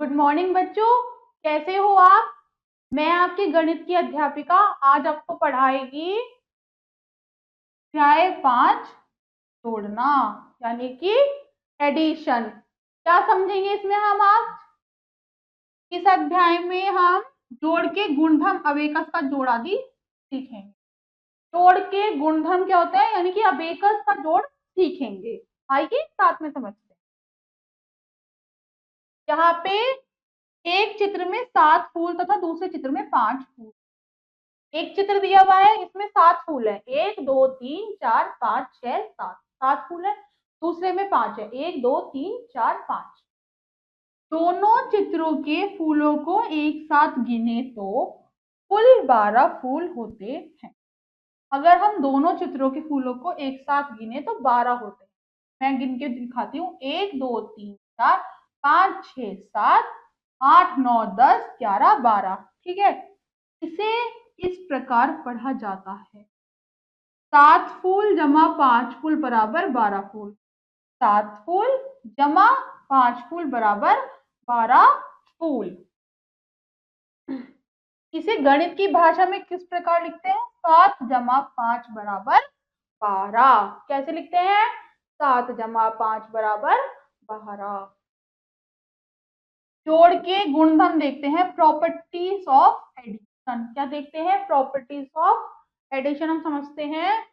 Good morning बच्चों, कैसे हो आप। मैं आपकी गणित की अध्यापिका आज आपको पढ़ाएगी अध्याय 5 जोड़ना यानी कि एडिशन। क्या समझेंगे इसमें हम आज। इस अध्याय में हम जोड़ के गुणधर्म अबेकस का जोड़ आदि सीखेंगे। जोड़ के गुणधर्म क्या होता है यानी कि अबेकस का जोड़ सीखेंगे। आइए साथ में समझते हैं। यहाँ पे एक चित्र में 7 फूल तथा दूसरे चित्र में 5 फूल। एक चित्र दिया हुआ है, इसमें 7 फूल है। 1 2 3 4 5 6 7 7 फूल है। दूसरे में 5 है। 1 2 3 4 5। दोनों चित्रों के फूलों को एक साथ गिने तो कुल 12 फूल होते हैं। अगर हम दोनों चित्रों के फूलों को एक साथ गिने तो 12 होते हैं। मैं गिन के दिखाती हूँ। 1 2 3 4 5 6 7 8 9 10 11 12। ठीक है, इसे इस प्रकार पढ़ा जाता है। 7 फूल जमा 5 फूल बराबर 12 फूल। 7 फूल जमा 5 फूल बराबर 12 फूल। इसे गणित की भाषा में किस प्रकार लिखते हैं। 7 जमा 5 बराबर 12। कैसे लिखते हैं। 7 जमा 5 बराबर 12। जोड़ के गुणधर्म देखते हैं। प्रॉपर्टीज ऑफ एडिशन क्या देखते हैं। प्रॉपर्टीज ऑफ एडिशन हम समझते हैं।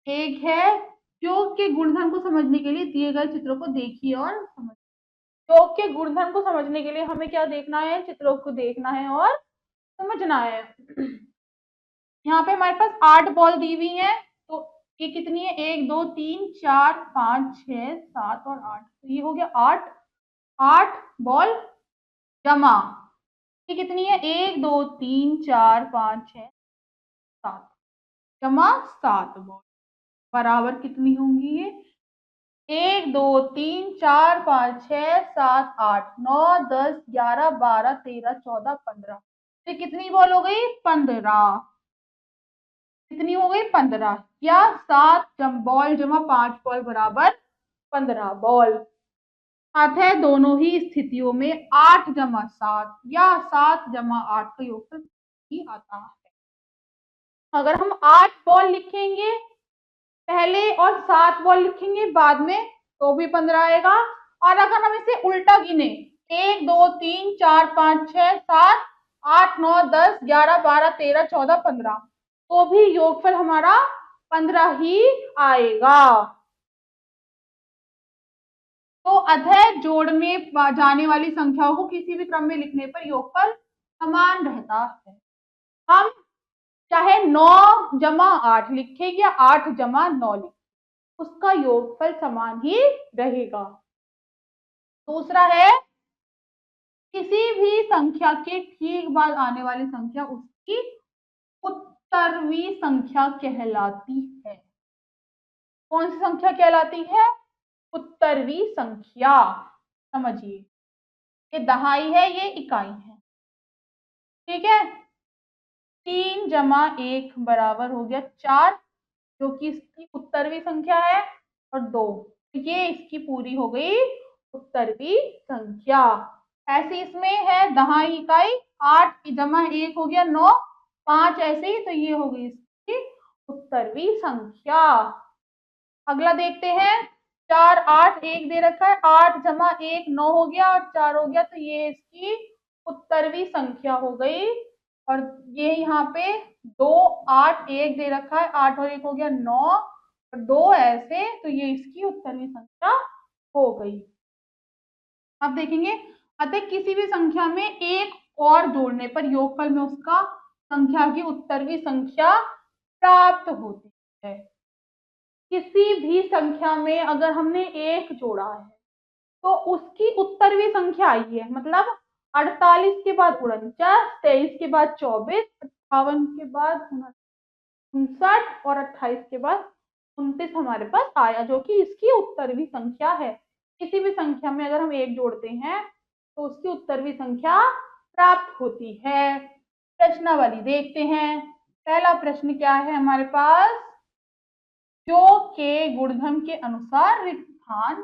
एक है योग के गुणधर्म को समझने के लिए दिए गए चित्रों को देखिए और समझिए। योग के गुणधर्म को समझने के लिए हमें क्या देखना है, चित्रों को देखना है और समझना है। यहाँ पे हमारे पास 8 बॉल दी हुई है, तो ये कितनी है। 1 2 3 4 5 6 7 और 8, तो ये हो गया 8। 8 बॉल जमा ये कितनी है। 1 2 3 4 5 6 7 जमा 7 बॉल बराबर कितनी होंगी ये। 1 2 3 4 5 6 7 8 9 10 11 12 13 14 15। ये कितनी बॉल हो गई। 15। कितनी हो गई 15 या 7 बॉल जमा 5 बॉल बराबर 15 बॉल। अर्थ है दोनों ही स्थितियों में 8 जमा 7 या 7 जमा 8 का योगफल ही आता है। अगर हम 8 बॉल लिखेंगे पहले और 7 बॉल लिखेंगे बाद में तो भी 15 आएगा। और अगर हम इसे उल्टा गिने 1 2 3 4 5 6 7 8 9 10 11 12 13 14 15 तो भी योगफल हमारा 15 ही आएगा। तो अधः जोड़ में जाने वाली संख्याओं को किसी भी क्रम में लिखने पर योगफल समान रहता है। हम चाहे 9 जमा 8 लिखे या 8 जमा 9 लिखे, उसका योगफल समान ही रहेगा। दूसरा है किसी भी संख्या के ठीक बाद आने वाली संख्या उसकी उत्तरवी संख्या कहलाती है। कौन सी संख्या कहलाती है। उत्तरवी संख्या। समझिए, ये दहाई है, ये इकाई है। ठीक है, 3 जमा 1 बराबर हो गया 4 जो कि इसकी उत्तरवी संख्या है, और 2 ये इसकी पूरी हो गई उत्तरवी संख्या। ऐसे इसमें है दहाई इकाई। 8 जमा 1 हो गया 9, 5 ऐसे ही, तो ये हो गई इसकी उत्तरवी संख्या। अगला देखते हैं। 4 8 1 दे रखा है। 8 जमा 1 9 हो गया और 4 हो गया, तो ये इसकी उत्तरवी संख्या हो गई। और ये यहाँ पे 2 8 1 दे रखा है। 8 और 1 हो गया 9 और 2 ऐसे, तो ये इसकी उत्तरवी संख्या हो गई। अब देखेंगे अतः किसी भी संख्या में एक और जोड़ने पर योगफल में उसका संख्या की उत्तरवी संख्या प्राप्त होती है। किसी भी संख्या में अगर हमने 1 जोड़ा है तो उसकी उत्तरवी संख्या आई है, मतलब 48 के बाद 49, 23 के बाद 24, 58 के बाद 59 और 28 के बाद 29 हमारे पास आया, जो कि इसकी उत्तरवी संख्या है। किसी भी संख्या में अगर हम 1 जोड़ते हैं तो उसकी उत्तरवी संख्या प्राप्त होती है। प्रश्नावली देखते हैं। पहला प्रश्न क्या है हमारे पास। योग के गुणधर्म के अनुसार रिक्त स्थान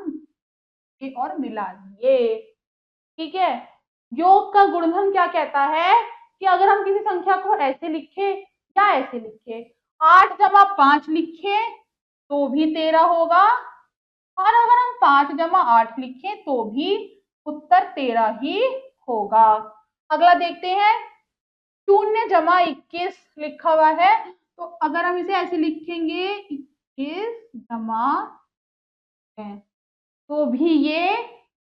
और मिला दिए। ठीक है, योग का गुणधर्म क्या कहता है कि अगर हम किसी संख्या को ऐसे लिखे या ऐसे लिखे, 8 जमा 5 लिखे तो भी 13 होगा, और अगर हम 5 जमा 8 लिखें तो भी उत्तर 13 ही होगा। अगला देखते हैं, 0 जमा 21 लिखा हुआ है, तो अगर हम इसे ऐसे लिखेंगे 21 जमा तो भी ये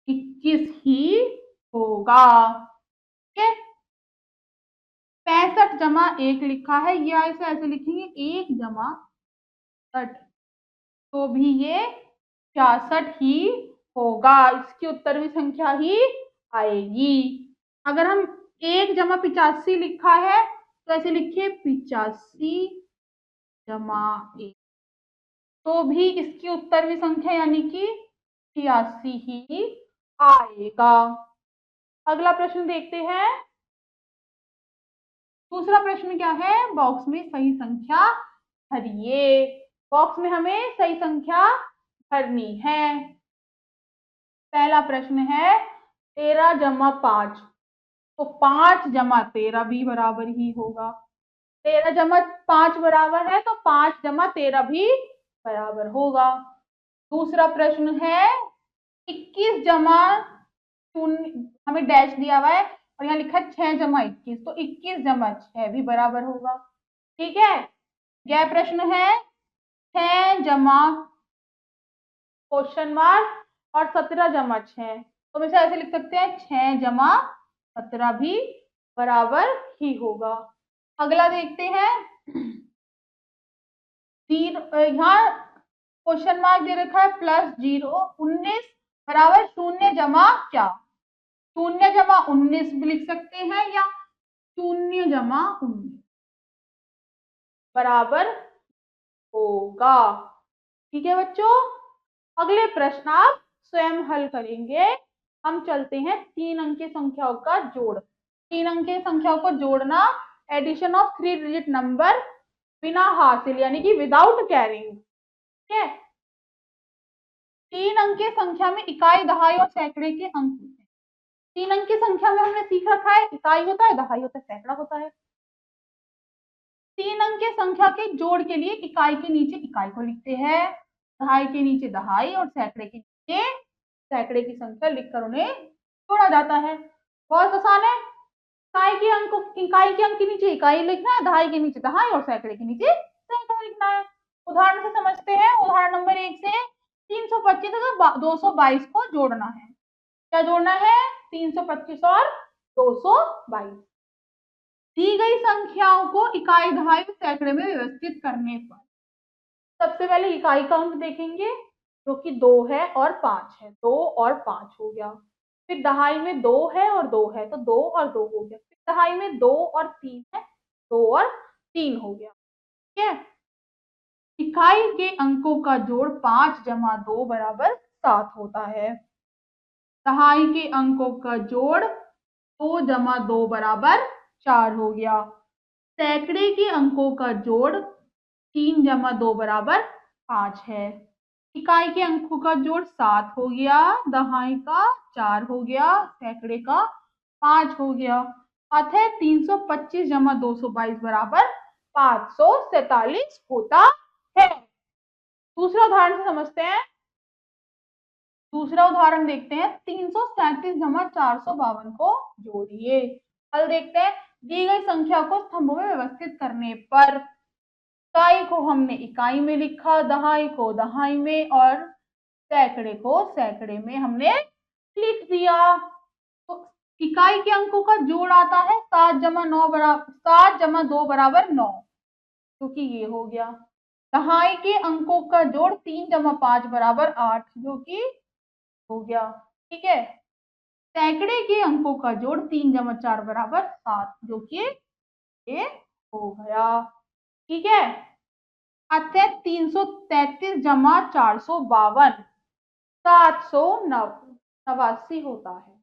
21 ही होगा। ठीक है, 65 जमा 1 लिखा है, या इसे ऐसे लिखेंगे 1 जमा 60 तो भी ये 66 ही होगा। इसकी उत्तरवी संख्या ही आएगी। अगर हम 1 जमा 85 लिखा है तो ऐसे लिखिए 85 जमा 1 तो भी इसकी उत्तरवी संख्या यानी कि 86 ही आएगा। अगला प्रश्न देखते हैं। दूसरा प्रश्न क्या है, बॉक्स में सही संख्या भरिए। बॉक्स में हमें सही संख्या भरनी है। पहला प्रश्न है 13 जमा 5, तो 5 जमा 13 भी बराबर ही होगा। 13 जमा 5 बराबर है तो 5 जमा 13 भी बराबर होगा। दूसरा प्रश्न है 21 जमा 0, हमें डैश दिया हुआ है और यहाँ लिखा है 6 जमा 21, तो 21 जमा 6 भी बराबर होगा। ठीक है, यह प्रश्न है 6 जमा क्वेश्चन मार्क और 17 जमा 6, तो हम इसे ऐसे लिख सकते हैं 6 जमा 17 भी बराबर ही होगा। अगला देखते हैं, यहाँ क्वेश्चन मार्क दे रखा है +0, 19 बराबर 0 जमा 0 जमा 19 भी लिख सकते हैं, या 0 जमा 19 बराबर होगा। ठीक है बच्चों, अगले प्रश्न आप स्वयं हल करेंगे। हम चलते हैं 3 अंक की संख्याओं का जोड़। 3 अंक की संख्याओं को जोड़ना, एडिशन ऑफ 3 डिजिट नंबर बिना हासिल यानी कि विदाउट कैरिंग। ठीक है, 3 अंक की संख्या में इकाई, दहाई और सैकड़े के अंक होते हैं। 3 अंक की संख्या में हमने सीख रखा है इकाई होता है, दहाई होता है, सैकड़ा होता है। 3 अंक की संख्या के जोड़ के लिए इकाई के नीचे इकाई को लिखते हैं, दहाई के नीचे दहाई और सैकड़े के नीचे सैकड़े की संख्या लिखकर उन्हें जोड़ा जाता है। बहुत आसान है। इकाई के अंक के नीचे इकाई लिखना है, दहाई के नीचे दहाई और सैकड़े के नीचे सैकड़ा लिखना है। उदाहरण से समझते हैं। उदाहरण नंबर 1 से 325 और 222 को जोड़ना है। क्या जोड़ना है? 325 और 222। दी गई संख्याओं को इकाई, दहाई और सैकड़े में व्यवस्थित करने पर सबसे पहले इकाई का अंक देखेंगे जो कि 2 है और 5 है, 2 और 5 हो गया। फिर दहाई में 2 है और 2 है तो 2 और 2 हो गया। फिर दहाई में 2 और 3 है, 2 और 3 हो गया। ठीक है, इकाई के अंकों का जोड़ 5 जमा 2 बराबर 7 होता है। दहाई के अंकों का जोड़ 2 जमा 2 बराबर 4 हो गया। सैकड़े के अंकों का जोड़ 3 जमा 2 बराबर 5 है। इकाई के अंकों का जोड़ 7 हो गया, दहाई का 4 हो गया, सैकड़े का 5 हो गया। अतः 325 जमा 222 बराबर 547 होता है। दूसरा उदाहरण से समझते हैं। दूसरा उदाहरण देखते हैं, 337 जमा 452 को जोड़िए। हल देखते हैं। दी गई संख्या को स्तंभों में व्यवस्थित करने पर इकाई को हमने इकाई में लिखा, दहाई को दहाई में और सैकड़े को सैकड़े में हमने लिख दिया। तो इकाई के अंकों का जोड़ आता है 7 जमा 2 बराबर 9, क्योंकि ये हो गया। दहाई के अंकों का जोड़ 3 जमा 5 बराबर 8, जो कि हो गया। ठीक है, सैकड़े के अंकों का जोड़ 3 जमा 4 बराबर 7, जो कि ये हो गया। ठीक है, अतः 333 जमा 452 789 होता है।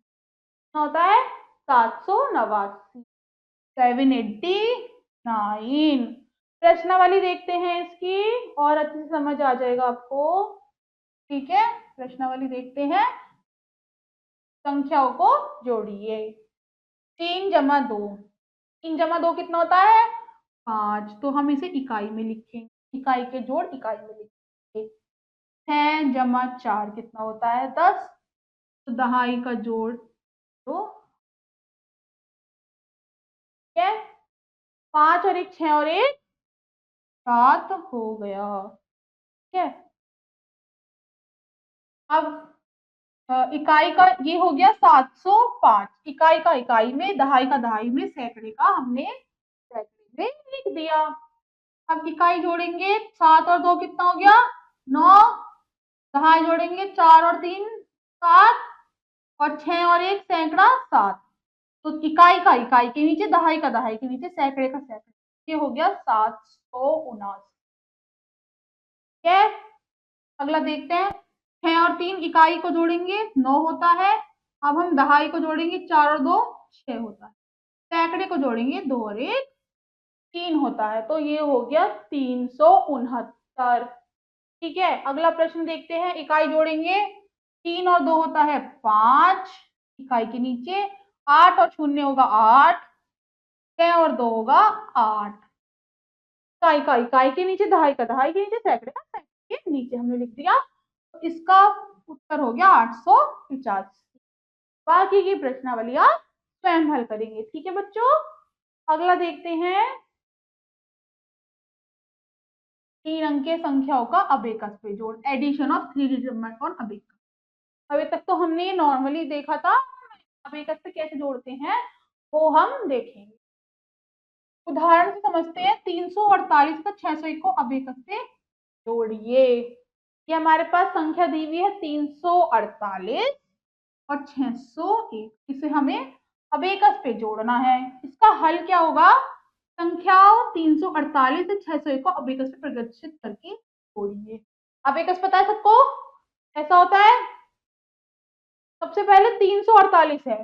होता है 789, 789। प्रश्नावली देखते हैं इसकी, और अच्छे से समझ आ जाएगा आपको। ठीक है, प्रश्नावली देखते हैं। संख्याओं को जोड़िए। 3 + 2, 3 + 2 कितना होता है 5, तो हम इसे इकाई में लिखेंगे, इकाई के जोड़ इकाई में लिखेंगे। 6 + 4 कितना होता है 10, तो दहाई का जोड़ तो क्या 5 और 1 6 और 1 7 हो गया। ठीक है, अब इकाई का ये हो गया 705, इकाई का इकाई में, दहाई का दहाई में, सैकड़े का हमने सैकड़े में लिख दिया। अब इकाई जोड़ेंगे, 7 और 2 कितना हो गया 9, दहाई जोड़ेंगे 4 और 3 7, और 6 और 1 सैकड़ा 7, तो इकाई का इकाई के नीचे, दहाई का दहाई के नीचे, सैकड़े का सैकड़े, ये हो गया 779। ठीक है, अगला देखते हैं, 6 और 3 इकाई को जोड़ेंगे 9 होता है, अब हम दहाई को जोड़ेंगे 4 और 2 6 होता है, सैकड़े को जोड़ेंगे 2 और 1 3 होता है, तो ये हो गया 369। ठीक है, अगला प्रश्न देखते हैं, इकाई जोड़ेंगे 3 और 2 होता है 5, इकाई के नीचे 8 और 0 होगा 8, 6 और 2 होगा 8, इकाई का इकाई के नीचे, दहाई का दहाई के नीचे, सैकड़े का सैकड़े के नीचे हमने लिख दिया, तो इसका उत्तर हो गया 885। बाकी की प्रश्नावलियां स्वयं हल करेंगे। ठीक है बच्चों, अगला देखते हैं, 3 अंकीय संख्याओं का अबेकस पे जोड़, addition of 3 digit number on abacus. अभी तक तो हमने नॉर्मली देखा था, अबेकस पे कैसे जोड़ते हैं वो हम देखेंगे। उदाहरण से समझते हैं, 348 का 601 को अबेकस से जोड़िए। ये हमारे पास संख्या दी हुई है 348 और 601, इसे हमें अबेकस पे जोड़ना है। इसका हल क्या होगा, संख्याओं 348 से 601 को अबेकस पे प्रदर्शित करके जोड़िए। अबेकस पता है सबको, ऐसा होता है, सबसे पहले 348 है,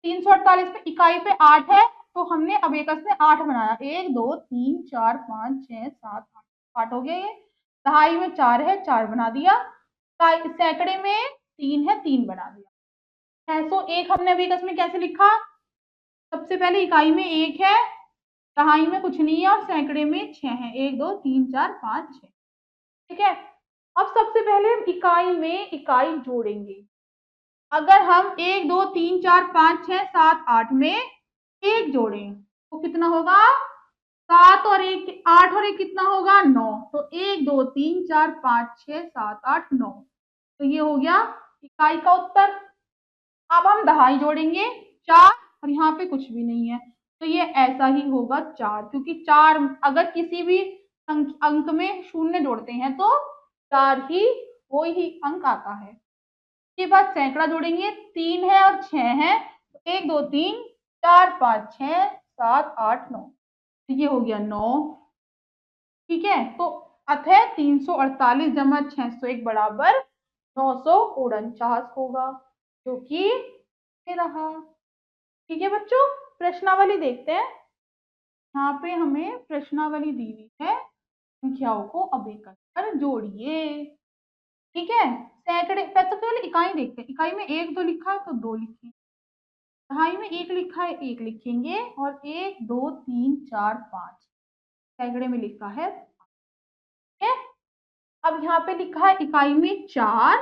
348 पे इकाई पे 8 है, तो हमने अबेकस में 8 बनाया, 1 2 3 4 5 6 7 8, 8 हो गया ये। दहाई में 4 है, 4 बना दिया, सैकड़े में 3 है, 3 बना दिया। 601 हमने अबेकस में कैसे लिखा, सबसे पहले इकाई में 1 है, दहाई में कुछ नहीं है, और सैकड़े में 6 है, 1 2 3 4 5 6। ठीक है, अब सबसे पहले हम इकाई में इकाई जोड़ेंगे। अगर हम 1 2 3 4 5 6 7 8 में 1 जोड़ें तो कितना होगा 7 और 1 8 और 1 कितना होगा 9, तो 1 2 3 4 5 6 7 8 9, तो ये हो गया इकाई का उत्तर। अब हम दहाई जोड़ेंगे 4, और यहाँ पे कुछ भी नहीं है, तो ये ऐसा ही होगा 4, क्योंकि 4 अगर किसी भी अंक में शून्य जोड़ते हैं तो 4 ही वो ही अंक आता है। के बाद सैकड़ा जोड़ेंगे, 3 है और 6 है, 1 2 3 4 5 6 7 8 9, तो ये हो गया 9। ठीक है, तो अतः 348 जमा 601 बराबर 949 होगा, जो कि रहा। ठीक है बच्चों, प्रश्नावली देखते हैं। यहाँ पे हमें प्रश्नावली दी हुई है, संख्याओं को अबेकस कर जोड़िए। ठीक है, सैकड़े, सबसे पहले इकाई देखते हैं, इकाई में 1 2 लिखा है तो 2 लिखेंगे, दहाई में 1 लिखा है 1 लिखेंगे, और 1 2 3 4 5 सैकड़े में लिखा है। ठीक है, अब यहाँ पे लिखा है इकाई में 4,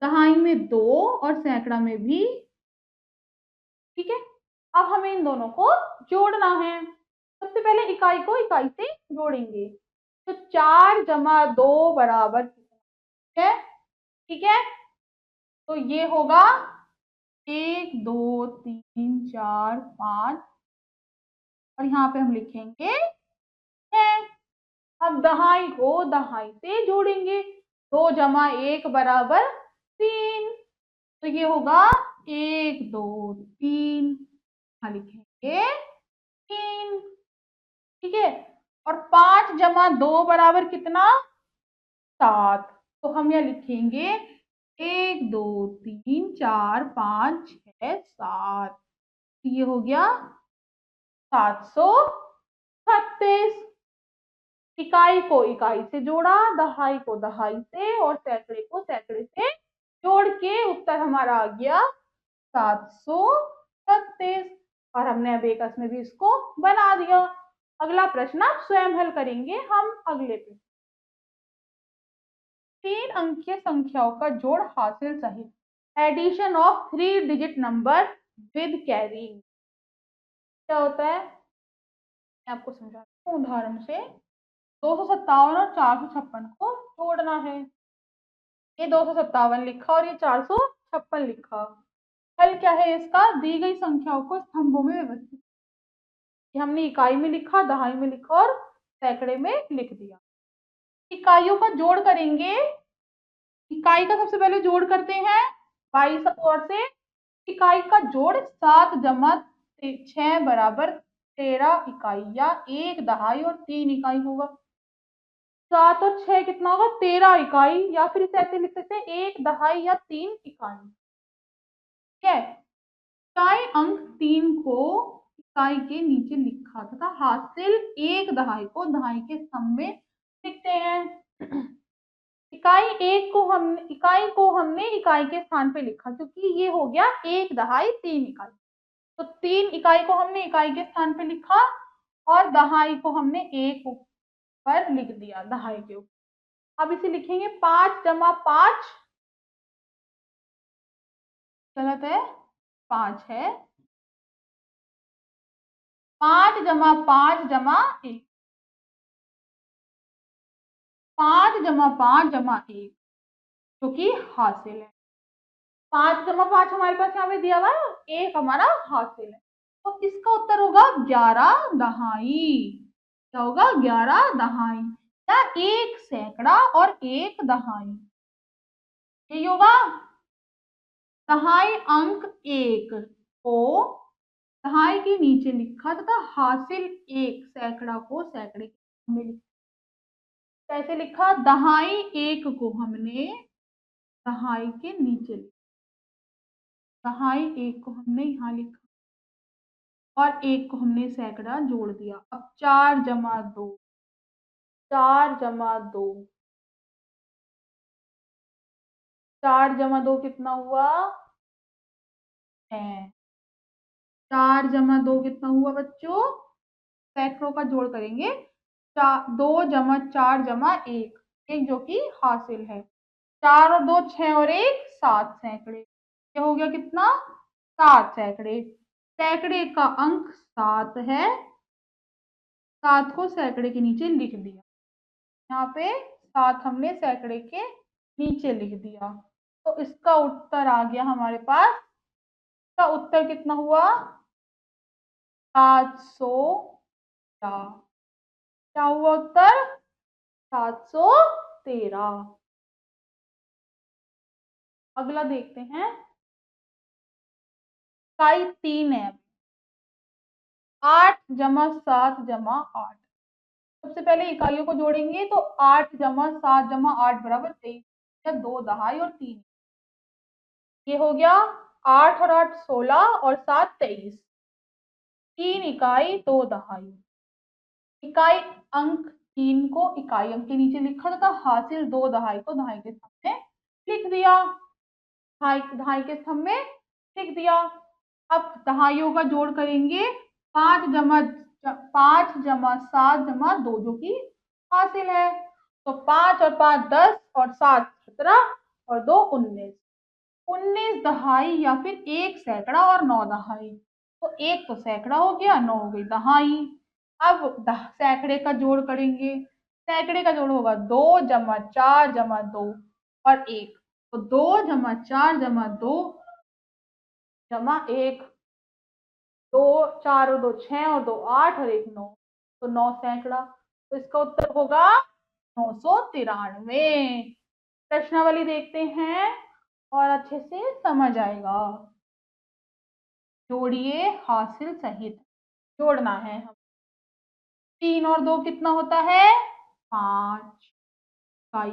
दहाई में 2, और सैकड़ा में भी। ठीक है, अब हमें इन दोनों को जोड़ना है। सबसे पहले इकाई को इकाई से जोड़ेंगे, तो 4 जमा 2 बराबर कितना है। ठीक है, तो ये होगा 1 2 3 4 5, और यहाँ पे हम लिखेंगे 6। अब दहाई को दहाई से जोड़ेंगे, 2 जमा 1 बराबर 3, तो ये होगा 1 2 3, यहाँ लिखेंगे 3। ठीक है, और 5 जमा 2 बराबर कितना 7, तो हम यहाँ लिखेंगे 1 2 3 4 5 6 7, ये हो गया 736। इकाई को इकाई से जोड़ा, दहाई को दहाई से, और सैकड़े को सैकड़े से जोड़ के उत्तर हमारा आ गया 736। और हमने अबेकस में भी इसको बना दिया। अगला प्रश्न आप स्वयं हल करेंगे हम अगले पे। 3 अंकीय संख्याओं का जोड़ हासिल सहित addition of 3 digit number with carry. क्या होता है मैं आपको समझाती हूँ उदाहरण से। 257 और 456 को जोड़ना है। ये 257 लिखा और ये 456 लिखा। हल क्या है इसका? दी गई संख्याओं को स्तंभों में व्यवस्थित। हमने इकाई में लिखा, दहाई में लिखा और सैकड़े में लिख दिया। इकाइयों का जोड़ करेंगे। इकाई का सबसे पहले जोड़ करते हैं 22 और से। इकाई का जोड़ 7 जमा 6 बराबर 13 इकाई या 1 दहाई और 3 इकाई होगा। 7 और 6 कितना होगा? 13 इकाई, या फिर इसे ऐसे लिख सकते हैं 1 दहाई या 3 इकाई। ठीक है। इकाई अंक 3 को इकाई के नीचे लिखा तथा हासिल 1 दहाई को दहाई के स्तंभ में लिखते हैं। इकाई को हमने इकाई के स्थान पे लिखा क्योंकि ये हो गया 1 दहाई 3 इकाई। तो 3 इकाई को हमने इकाई के स्थान पे लिखा और दहाई को हमने 1 पर लिख दिया दहाई के ऊपर। अब इसे लिखेंगे 5 जमा 5। गलत है, 5 है। 5 जमा 5 जमा 1। 5 जमा 5 जमा 1 जो कि हासिल है। 5 जमा 5 हमारे पास यहाँ पे दिया हुआ है, 1 हमारा हासिल है। तो इसका उत्तर होगा 11 दहाई। क्या होगा? 11 दहाई या 1 सैकड़ा और 1 दहाई। यही होगा। दहाई अंक 1 को दहाई के नीचे लिखा तथा हासिल 1 सैकड़ा को सैकड़े में लिखा। कैसे लिखा? दहाई 1 को हमने दहाई के नीचे लिखा, दहाई 1 को हमने यहाँ लिखा और 1 को हमने सैकड़ा जोड़ दिया। अब 4 जमा 2, 4 जमा 2, 4 जमा 2 कितना हुआ? 6। 4 जमा 2 कितना हुआ बच्चों? सैकड़ों का जोड़ करेंगे। 2 जमा 4 जमा 1, एक जो कि हासिल है। 4 और 2 6 और 1 7 सैकड़े। ये हो गया कितना? 7 सैकड़े। सैकड़े का अंक 7 है। 7 को सैकड़े के नीचे लिख दिया। यहाँ पे 7 हमने सैकड़े के नीचे लिख दिया। तो इसका उत्तर आ गया हमारे पास। इसका उत्तर कितना हुआ? 713। क्या हुआ उत्तर? 713। अगला देखते हैं। इकाई 3 है। 8 जमा 7 जमा 8। सबसे पहले इकाइयों को जोड़ेंगे तो 8 जमा 7 जमा 8 बराबर 23 या 2 दहाई और 3। ये हो गया 8 और 8 16 और 7 23। 3 इकाई 2 दहाई। इकाई अंक 3 को इकाई अंक के नीचे लिखा तथा हासिल 2 दहाई को दहाई के सामने लिख दिया। दहाई के स्तंभ में लिख दिया। अब दहाइयों का जोड़ करेंगे। 5 जमा 7 जमा 2 जो कि हासिल है। तो 5 और 5 10 और 7 17 और 2 19। 19 दहाई या फिर 1 सैकड़ा और 9 दहाई। तो 1 तो सैकड़ा हो गया, 9 हो गई दहाई। अब सैकड़े का जोड़ करेंगे। सैकड़े का जोड़ होगा 2 जमा 4 जमा 2 और 1। तो 2 जमा 4 जमा 2 जमा 1, 2 4 और 2 6 और 2 8 और 1 9। तो 9 सैकड़ा। तो इसका उत्तर होगा 993। प्रश्नावली देखते हैं और अच्छे से समझ आएगा। जोड़िए हासिल सहित। जोड़ना है हम। 3 और 2 कितना होता है? 5 इकाई।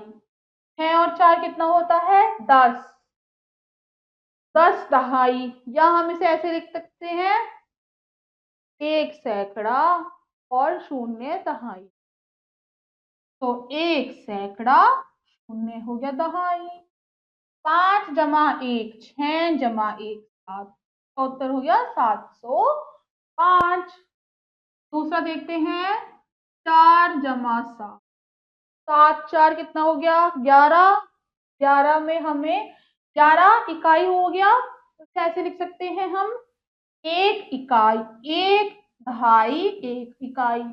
6 और 4 कितना होता है? 10। 10 दहाई, या हम इसे ऐसे लिख सकते हैं 1 सैकड़ा और 0 दहाई। तो 1 सैकड़ा 0 हो गया दहाई। 5 जमा 1 6 जमा 1 7। तो उत्तर हो गया 700 5। दूसरा देखते हैं 4 जमा 7, 7 4 कितना हो गया 11, 11 में हमें 11 इकाई हो गया, तो कैसे लिख सकते हैं हम 1 इकाई, 1 दहाई 1 इकाई।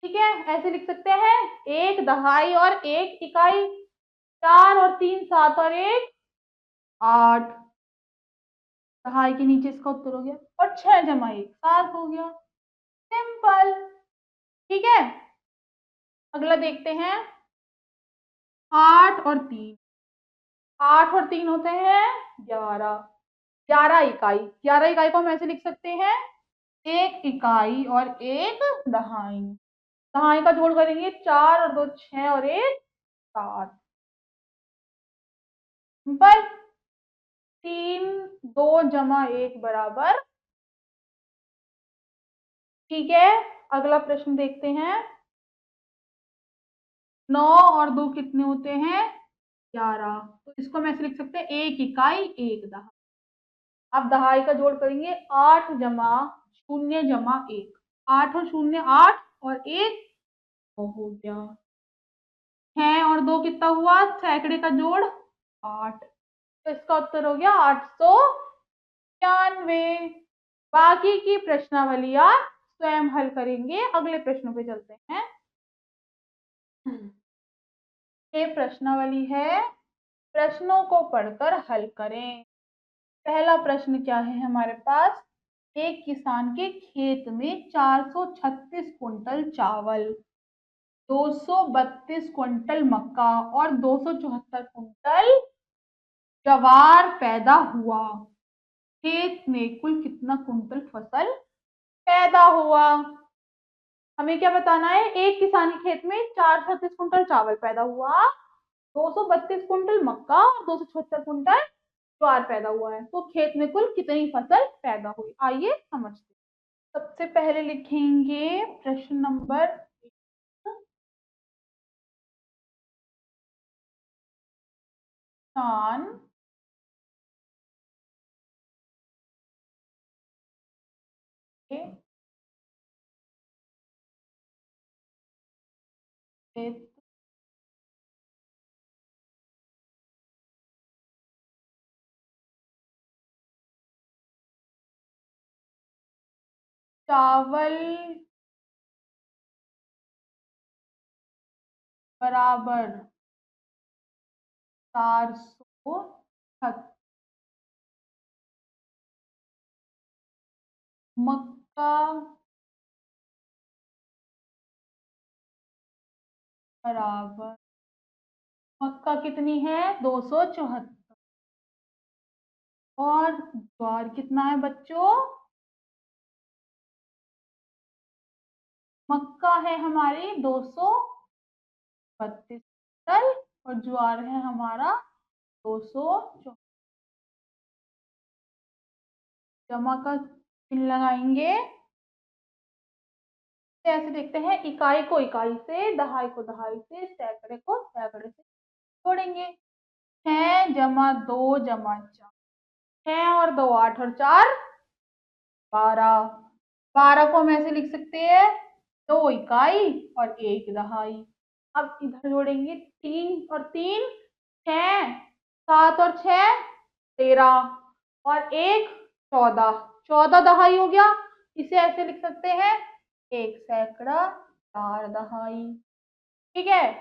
ठीक है, ऐसे लिख सकते हैं 1 दहाई और 1 इकाई। 4 और 3 7 और 1 8, दहाई के नीचे इसका उत्तर हो गया, और 6 जमा 1 7 हो गया। सिंपल। ठीक है, अगला देखते हैं 8 और 3, 8 और 3 होते हैं 11, 11 इकाई, 11 इकाई को हम ऐसे लिख सकते हैं 1 इकाई और 1 दहाई। दहाई का जोड़ करेंगे 4 और 2 6 और 1 7। सिंपल। 3 2 जमा 1 बराबर। ठीक है, अगला प्रश्न देखते हैं 9 और 2 कितने होते हैं 11, तो इसको हम ऐसे लिख सकते हैं 1 इकाई 1 दहाई। अब दहाई का जोड़ करेंगे 8 जमा 0 जमा 1, 8 और 0 8 और 1 हो गया। 6 और 2 कितना हुआ सैकड़े का जोड़ 8, तो इसका उत्तर हो गया 896। बाकी की प्रश्नावलियां स्वयं हल करेंगे। अगले प्रश्नों पे चलते हैं। ये प्रश्नावली है, प्रश्नों को पढ़कर हल करें। पहला प्रश्न क्या है हमारे पास, एक किसान के खेत में 436 कुंटल चावल, 232 कुंटल मक्का और 274 कुंटल ज्वार पैदा हुआ। खेत में कुल कितना कुंटल फसल पैदा हुआ। हमें क्या बताना है, एक किसान के खेत में 436 कुंटल चावल पैदा हुआ, 232 कुंटल मक्का और 276 कुंटल ज्वार पैदा हुआ है, तो खेत में कुल कितनी फसल पैदा हुई, आइए समझते हैं। सबसे पहले लिखेंगे प्रश्न नंबर 1, किसान के खेत चावल बराबर 436, मक्का बराबर, मक्का कितनी है 274, और ज्वार कितना है बच्चों, मक्का है हमारी 232 कुंटल और ज्वार है हमारा 200। जमा का चिन्ह लगाएंगे, तो ऐसे देखते हैं इकाई को इकाई से, दहाई को दहाई से, सैकड़े को सैकड़े से जोड़ेंगे। 6 जमा 2 जमा 4, 6 और 2 8 और 4 12, 12 को हम ऐसे लिख सकते हैं 2 इकाई और 1 दहाई। अब इधर जोड़ेंगे 3 और 3 6, 7 और 6 13 और 1 14, 14 दहाई हो गया। इसे ऐसे लिख सकते हैं 1 सैकड़ा 4 दहाई। ठीक है,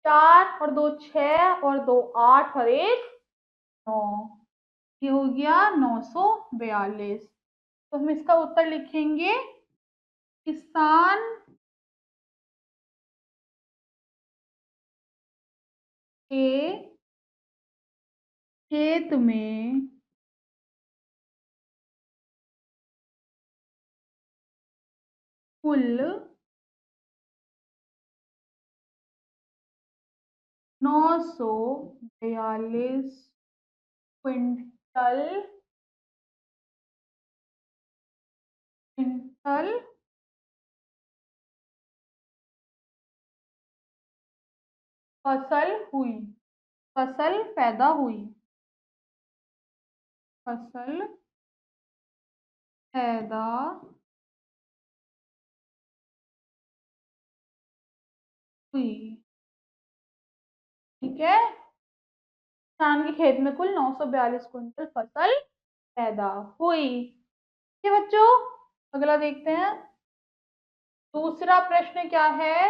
4 और 2 6 और 2 8 और 1 9, ये हो गया 942। तो हम इसका उत्तर लिखेंगे, किसान के खेत में कुल 942 क्विंटल क्विंटल फसल हुई, फसल पैदा हुई, फसल पैदा हुई। ठीक है, किसान के खेत में कुल 942 क्विंटल फसल पैदा हुई। ठीक है बच्चों, अगला देखते हैं। दूसरा प्रश्न क्या है?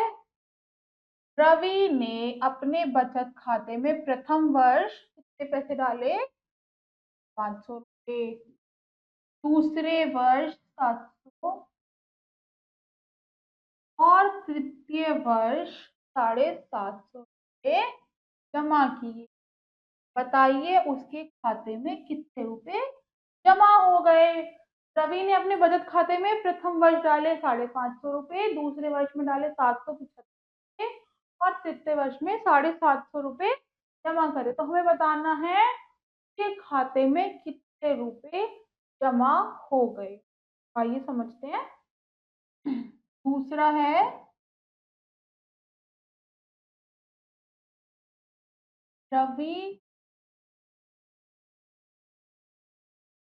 रवि ने अपने बचत खाते में प्रथम वर्ष कितने पैसे डाले? 500 रुपए। दूसरे वर्ष 700 और तृतीय वर्ष 750 रुपए जमा किए। बताइए उसके खाते में कितने रुपए जमा हो गए? रवि ने अपने बचत खाते में प्रथम वर्ष डाले 550 रुपए, दूसरे वर्ष में डाले 775 और तृतीय वर्ष में 750 रुपए जमा करे। तो हमें बताना है कि खाते में कितने रुपए जमा हो गए। आइए समझते हैं। दूसरा है, रवि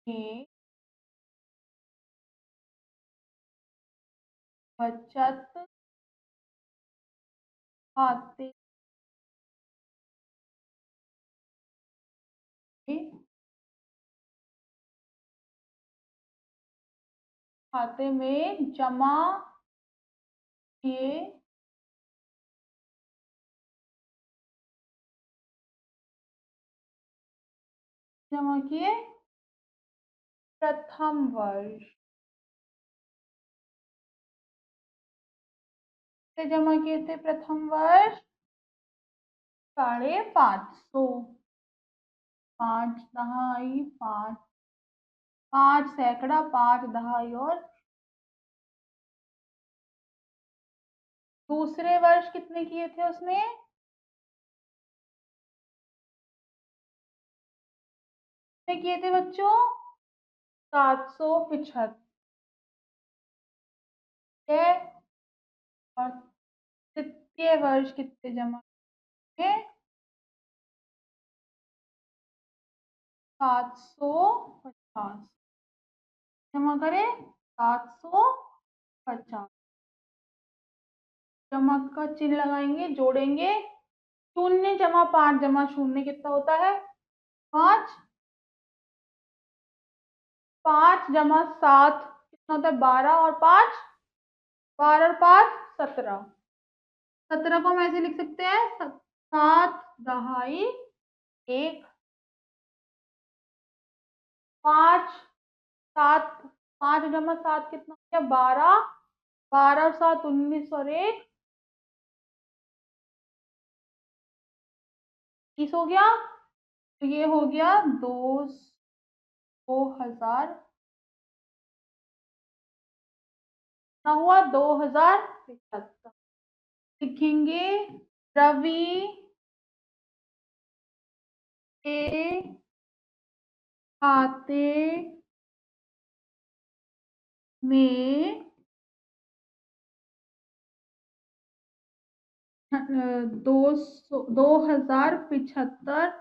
ने बचत खाते में जमा किए प्रथम वर्ष से जमा किए थे प्रथम वर्ष 550। 5 दहाई 5, 5 सैकड़ा 5 दहाई और दूसरे वर्ष कितने किए थे उसने? कितने किए थे बच्चों? 775 और तृतीय वर्ष कितने जमा किए? 750 जमा करे। 750 जमा का चिन्ह लगाएंगे, जोड़ेंगे। 0 जमा 5 जमा 0 कितना होता है? 5। 5 जमा 7 कितना होता है? 12 और 5, 12 और 5 17। 17 को हम ऐसे लिख सकते हैं, 7 दहाई 1। 5 7 5 जमा 7 कितना हो गया? 12। 12 और 7 19 और 1 30 हो गया। तो ये हो गया 2000। ना हुआ 2075। लिखेंगे रवि के खाते में 2075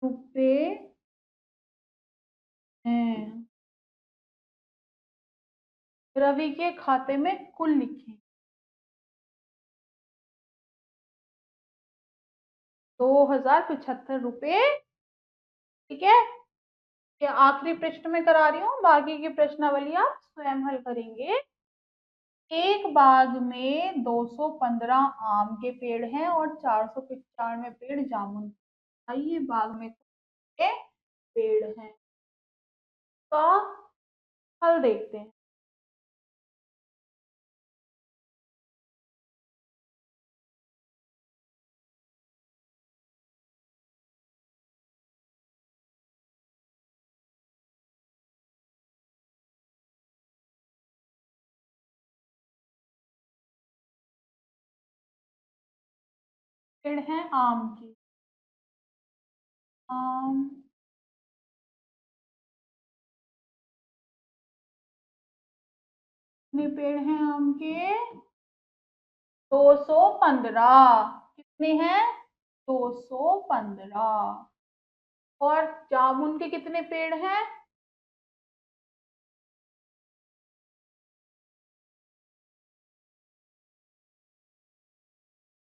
रुपए हैं। रवि के खाते में कुल लिखें 2075 रुपए। ठीक है, ये आखिरी प्रश्न में करा रही हूँ, बाकी की प्रश्नावली आप स्वयं हल करेंगे। एक बाग में 215 आम के पेड़ हैं और 495 पेड़ जामुन के। आइए बाग में कितने पेड़ हैं का हल देखते हैं। पेड़ हैं आम की। आम कितने पेड़ हैं आम के? 215। कितने हैं? 215। और जामुन के कितने पेड़ हैं?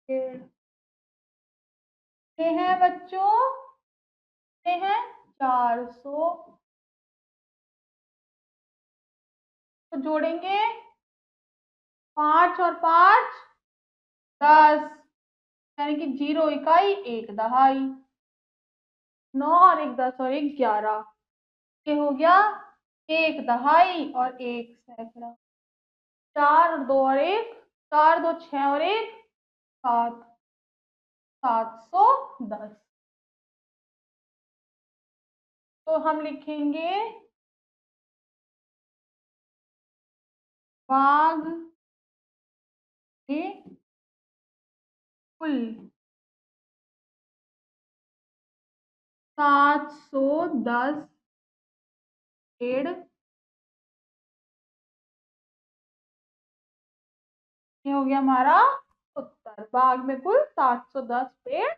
पेड़। ये है बच्चों, ये है 400। तो जोड़ेंगे 5 और 5 10, यानी कि 0 इकाई 1 दहाई। 9 और 1 10 और 1 11। ये हो गया 1 दहाई और 1 सैकड़ा। 4 और 2 और 1, 4 2 6 और 1 7, 710। तो हम लिखेंगे बाग में कुल 710 पेड़। ये हो गया हमारा उत्तर। बाग में कुल 710 पेड़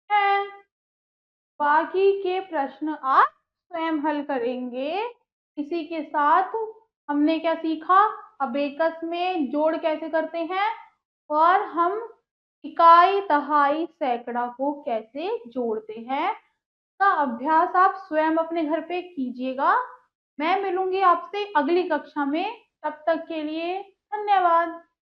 हैं। बाकी के प्रश्न आप स्वयं हल करेंगे। इसी के साथ हमने क्या सीखा, अबेकस में जोड़ कैसे करते हैं और हम इकाई दहाई सैकड़ा को कैसे जोड़ते हैं का अभ्यास आप स्वयं अपने घर पे कीजिएगा। मैं मिलूंगी आपसे अगली कक्षा में। तब तक के लिए धन्यवाद।